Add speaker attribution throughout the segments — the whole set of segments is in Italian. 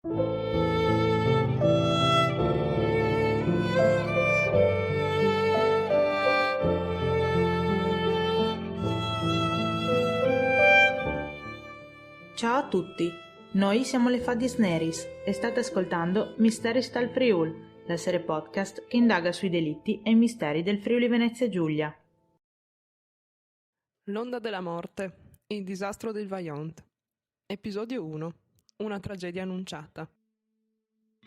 Speaker 1: Ciao a tutti, noi siamo le Faddies Neris e state ascoltando Misteris dal Friul, la serie podcast che indaga sui delitti e i misteri del Friuli Venezia Giulia.
Speaker 2: L'onda della morte, il disastro del Vajont. Episodio 1. Una tragedia annunciata.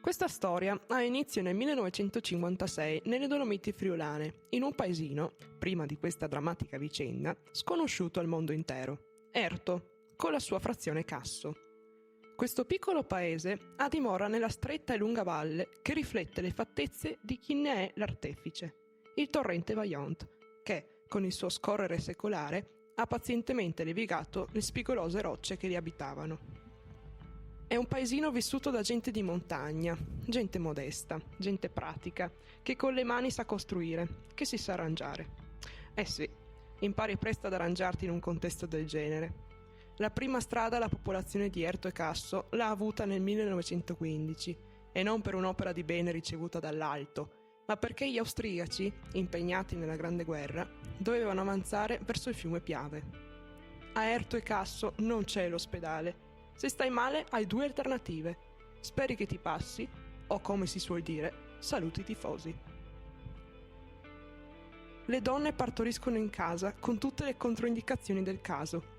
Speaker 2: Questa storia ha inizio nel 1956 nelle Dolomiti friulane, in un paesino, prima di questa drammatica vicenda, sconosciuto al mondo intero, Erto, con la sua frazione Casso. Questo piccolo paese ha dimora nella stretta e lunga valle che riflette le fattezze di chi ne è l'artefice, il torrente Vajont, che, con il suo scorrere secolare, ha pazientemente levigato le spigolose rocce che li abitavano. È un paesino vissuto da gente di montagna, gente modesta, gente pratica, che con le mani sa costruire, che si sa arrangiare. Sì, impari presto ad arrangiarti in un contesto del genere. La prima strada alla popolazione di Erto e Casso l'ha avuta nel 1915, e non per un'opera di bene ricevuta dall'alto, ma perché gli austriaci, impegnati nella Grande Guerra, dovevano avanzare verso il fiume Piave. A Erto e Casso non c'è l'ospedale. Se stai male hai due alternative: speri che ti passi o, come si suol dire, saluti i tifosi. Le donne partoriscono in casa con tutte le controindicazioni del caso.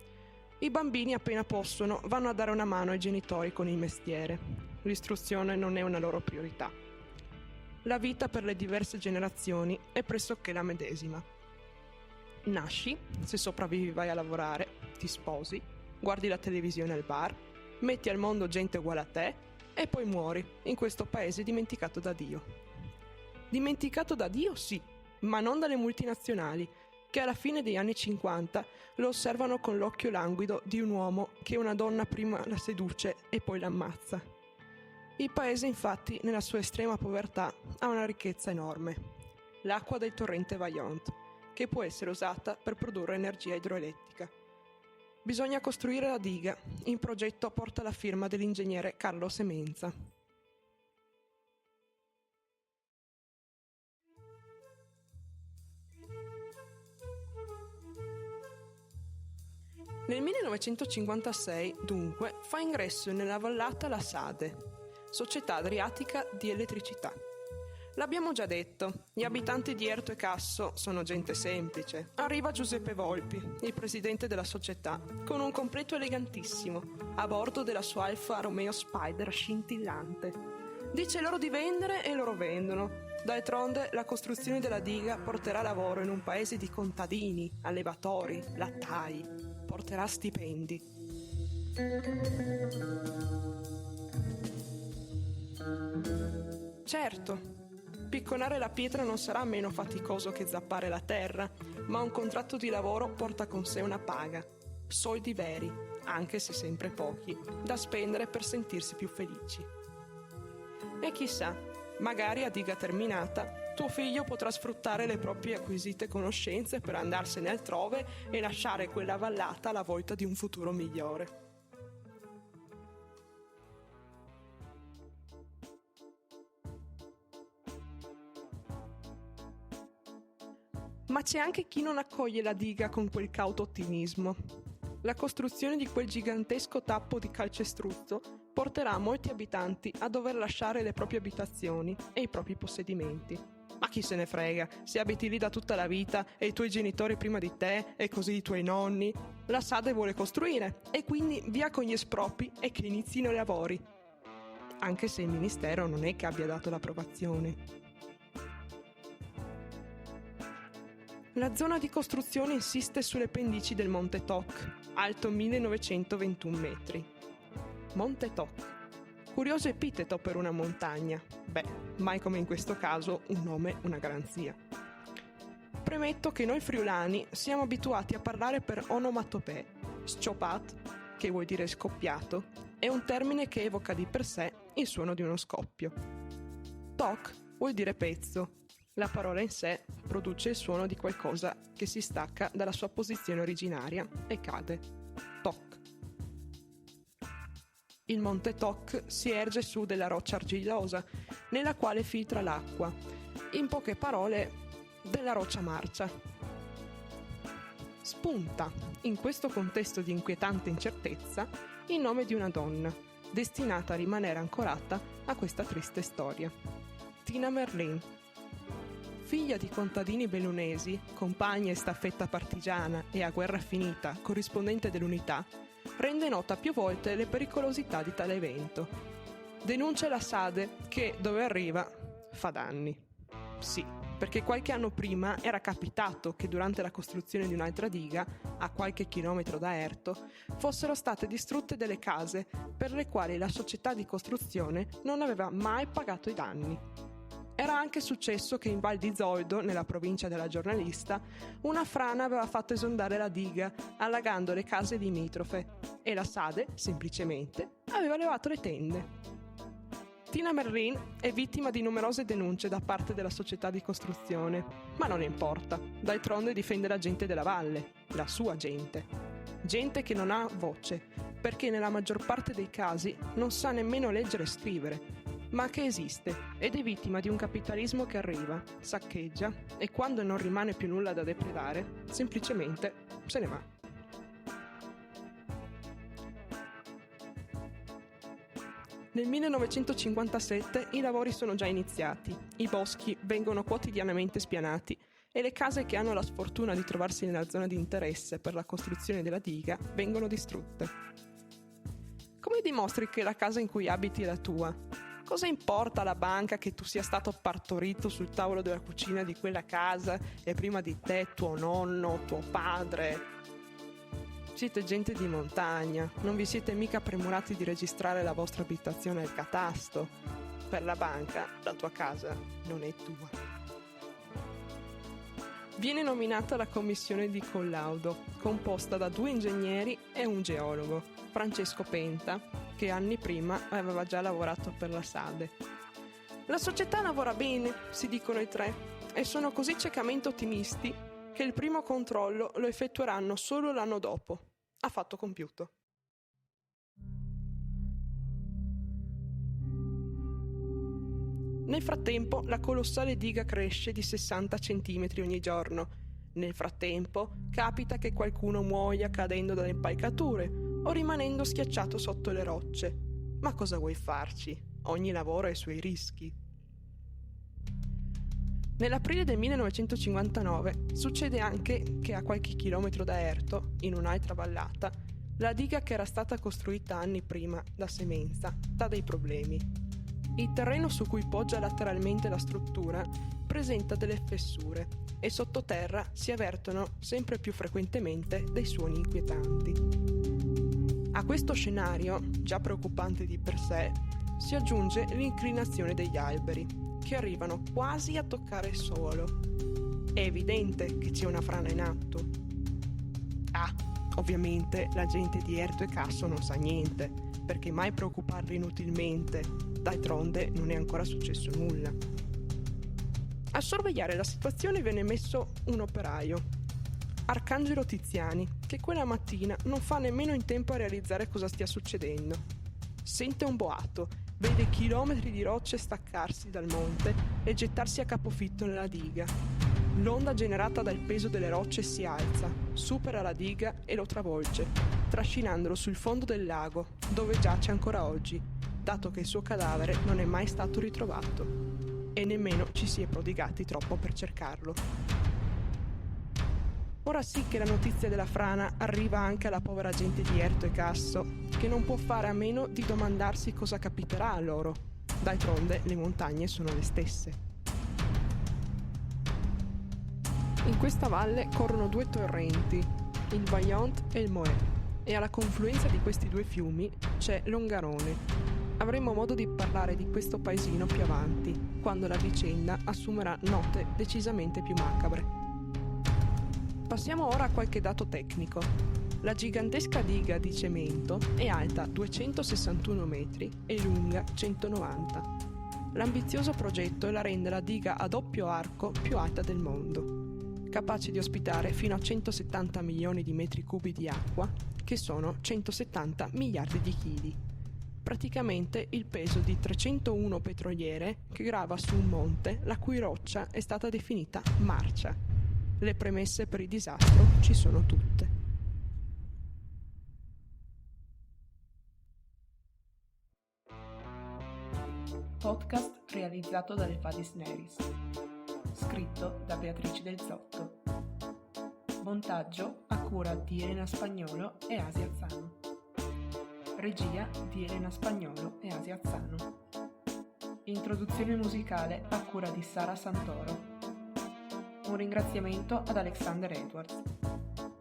Speaker 2: I bambini, appena possono, vanno a dare una mano ai genitori con il mestiere. L'istruzione non è una loro priorità. La vita per le diverse generazioni è pressoché la medesima. Nasci, se sopravvivi vai a lavorare, ti sposi, guardi la televisione al bar, metti al mondo gente uguale a te e poi muori in questo paese dimenticato da Dio. Dimenticato da Dio, sì, ma non dalle multinazionali, che alla fine degli anni 50 lo osservano con l'occhio languido di un uomo che una donna prima la seduce e poi l'ammazza. Il paese, infatti, nella sua estrema povertà, ha una ricchezza enorme: l'acqua del torrente Vajont, che può essere usata per produrre energia idroelettrica. Bisogna costruire la diga. Il progetto porta la firma dell'ingegnere Carlo Semenza. Nel 1956, dunque, fa ingresso nella vallata la SADE, Società Adriatica di Elettricità. L'abbiamo già detto, gli abitanti di Erto e Casso sono gente semplice. Arriva Giuseppe Volpi, il presidente della società, con un completo elegantissimo, a bordo della sua Alfa Romeo Spider scintillante. Dice loro di vendere e loro vendono. D'altronde la costruzione della diga porterà lavoro in un paese di contadini, allevatori, lattai, porterà stipendi. Certo, picconare la pietra non sarà meno faticoso che zappare la terra, ma un contratto di lavoro porta con sé una paga, soldi veri, anche se sempre pochi, da spendere per sentirsi più felici. E chissà, magari a diga terminata, tuo figlio potrà sfruttare le proprie acquisite conoscenze per andarsene altrove e lasciare quella vallata alla volta di un futuro migliore. Ma c'è anche chi non accoglie la diga con quel cauto ottimismo. La costruzione di quel gigantesco tappo di calcestruzzo porterà molti abitanti a dover lasciare le proprie abitazioni e i propri possedimenti. Ma chi se ne frega, se abiti lì da tutta la vita e i tuoi genitori prima di te e così i tuoi nonni. La SADE vuole costruire e quindi via con gli espropri e che inizino i lavori. Anche se il ministero non è che abbia dato l'approvazione. La zona di costruzione insiste sulle pendici del Monte Toc, alto 1921 metri. Monte Toc. Curioso epiteto per una montagna. Mai come in questo caso un nome, una garanzia. Premetto che noi friulani siamo abituati a parlare per onomatopee. Sciopat, che vuol dire scoppiato, è un termine che evoca di per sé il suono di uno scoppio. Toc vuol dire pezzo. La parola in sé produce il suono di qualcosa che si stacca dalla sua posizione originaria e cade. Toc. Il monte Toc si erge su della roccia argillosa, nella quale filtra l'acqua. In poche parole, della roccia marcia. Spunta, in questo contesto di inquietante incertezza, il nome di una donna, destinata a rimanere ancorata a questa triste storia. Tina Merlin. Figlia di contadini bellunesi, compagna e staffetta partigiana e a guerra finita corrispondente dell'Unità, rende nota più volte le pericolosità di tale evento. Denuncia la SADE che, dove arriva, fa danni. Sì, perché qualche anno prima era capitato che durante la costruzione di un'altra diga, a qualche chilometro da Erto, fossero state distrutte delle case per le quali la società di costruzione non aveva mai pagato i danni. Era anche successo che in Val di Zoldo, nella provincia della giornalista, una frana aveva fatto esondare la diga, allagando le case limitrofe, e la SADE, semplicemente, aveva levato le tende. Tina Merlin è vittima di numerose denunce da parte della società di costruzione, ma non importa, d'altronde difende la gente della valle, la sua gente. Gente che non ha voce, perché nella maggior parte dei casi non sa nemmeno leggere e scrivere, ma che esiste ed è vittima di un capitalismo che arriva, saccheggia e quando non rimane più nulla da depredare, semplicemente se ne va. Nel 1957 i lavori sono già iniziati, i boschi vengono quotidianamente spianati e le case che hanno la sfortuna di trovarsi nella zona di interesse per la costruzione della diga vengono distrutte. Come dimostri che la casa in cui abiti è la tua? Cosa importa alla banca che tu sia stato partorito sul tavolo della cucina di quella casa e prima di te tuo nonno, tuo padre? Siete gente di montagna, non vi siete mica premurati di registrare la vostra abitazione al catasto. Per la banca, la tua casa non è tua. Viene nominata la commissione di collaudo, composta da 2 ingegneri e un geologo, Francesco Penta, che anni prima aveva già lavorato per la SADE. La società lavora bene, si dicono i 3, e sono così ciecamente ottimisti che il primo controllo lo effettueranno solo l'anno dopo. Ha fatto compiuto. Nel frattempo la colossale diga cresce di 60 centimetri ogni giorno. Nel frattempo capita che qualcuno muoia cadendo dalle impalcature o rimanendo schiacciato sotto le rocce. Ma cosa vuoi farci? Ogni lavoro ha i suoi rischi. Nell'aprile del 1959 succede anche che a qualche chilometro da Erto, in un'altra vallata, la diga che era stata costruita anni prima da Semenza dà dei problemi. Il terreno su cui poggia lateralmente la struttura presenta delle fessure e sottoterra si avvertono sempre più frequentemente dei suoni inquietanti. A questo scenario, già preoccupante di per sé, si aggiunge l'inclinazione degli alberi, che arrivano quasi a toccare il suolo. È evidente che c'è una frana in atto. Ovviamente la gente di Erto e Casso non sa niente, perché mai preoccuparli inutilmente, d'altronde non è ancora successo nulla. A sorvegliare la situazione viene messo un operaio, Arcangelo Tiziani, che quella mattina non fa nemmeno in tempo a realizzare cosa stia succedendo. Sente un boato, vede chilometri di rocce staccarsi dal monte e gettarsi a capofitto nella diga. L'onda generata dal peso delle rocce si alza, supera la diga e lo travolge, trascinandolo sul fondo del lago, dove giace ancora oggi, dato che il suo cadavere non è mai stato ritrovato. E nemmeno ci si è prodigati troppo per cercarlo. Ora sì che la notizia della frana arriva anche alla povera gente di Erto e Casso, che non può fare a meno di domandarsi cosa capiterà a loro. D'altronde le montagne sono le stesse. In questa valle corrono 2 torrenti, il Vaillant e il Moët, e alla confluenza di questi 2 fiumi c'è l'Ongarone. Avremo modo di parlare di questo paesino più avanti, quando la vicenda assumerà note decisamente più macabre. Passiamo ora a qualche dato tecnico. La gigantesca diga di cemento è alta 261 metri e lunga 190. L'ambizioso progetto la rende la diga a doppio arco più alta del mondo, capace di ospitare fino a 170 milioni di metri cubi di acqua, che sono 170 miliardi di chili. praticamente il peso di 301 petroliere che grava su un monte la cui roccia è stata definita marcia. Le premesse per il disastro ci sono tutte.
Speaker 3: Podcast realizzato dalle Fadis Neris. Scritto da Beatrice Del Zotto. Montaggio a cura di Elena Spagnolo e Asia Azzano. Regia di Elena Spagnolo e Asia Azzano. Introduzione musicale a cura di Sara Santoro. Un ringraziamento ad Alexander Edwards.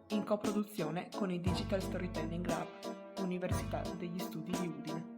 Speaker 3: In coproduzione con il Digital Storytelling Lab, Università degli Studi di Udine.